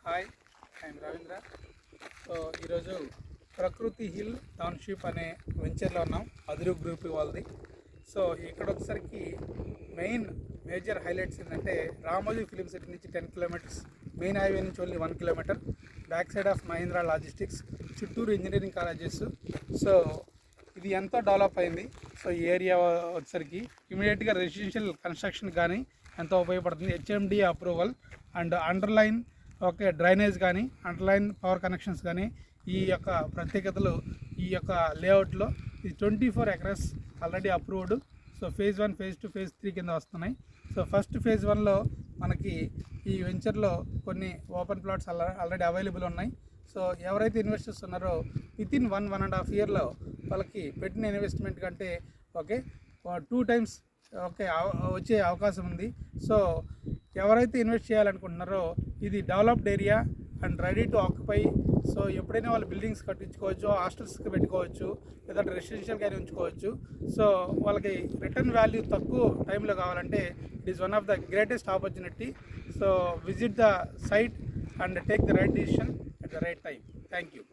Hi, I'm Ravindra. So ఈరోజు ప్రకృతి hill township అనే వెంచర్లో ఉన్నాం, అదురు గ్రూప్ వాళ్ళది. సో ఇక్కడ వచ్చేసరికి మేజర్ హైలైట్స్ ఏంటంటే రామోజీ ఫిలిం సిటీ నుంచి 10 కిలోమీటర్స్, మెయిన్ హైవే నుంచి only 1 kilometre, back side of Mahindra logistics, చుట్టూరు ఇంజనీరింగ్ కాలేజెస్. సో ఇది ఎంతో డెవలప్ అయింది. సో ఈ ఏరియా వచ్చేసరికి ఇమీడియట్గా రెసిడెన్షియల్ కన్స్ట్రక్షన్ కానీ ఎంతో ఉపయోగపడుతుంది. HMD approval and underline drainage కానీ అండర్లైన్ పవర్ కనెక్షన్స్ కానీ ఈ యొక్క ప్రత్యేకతలు ఈ యొక్క లేఅవుట్లో ఇది 24 acres already approved. So phase 1, phase 2, phase 3 కింద వస్తున్నాయి. సో ఫస్ట్ ఫేజ్ 1లో మనకి ఈ వెంచర్లో కొన్ని ఓపెన్ ప్లాట్స్ ఆల్రెడీ అవైలబుల్ ఉన్నాయి. సో ఎవరైతే ఇన్వెస్టర్స్ ఉన్నారో వితిన్ 1.5 yearలో వాళ్ళకి పెట్టిన ఇన్వెస్ట్మెంట్ కంటే 2 times వచ్చే అవకాశం ఉంది. సో ఎవరైతే ఇన్వెస్ట్ చేయాలనుకుంటున్నారో ఇది developed area and ready to occupy. So ఎప్పుడైనా వాళ్ళు బిల్డింగ్స్ కట్టించుకోవచ్చు, హాస్టల్స్కి పెట్టుకోవచ్చు, లేదంటే రెసిడెన్షియల్ కానీ ఉంచుకోవచ్చు. సో వాళ్ళకి రిటర్న్ వాల్యూ తక్కువ టైంలో కావాలంటే it is one of the greatest opportunity. So visit the site and take the right decision at the right time. Thank you.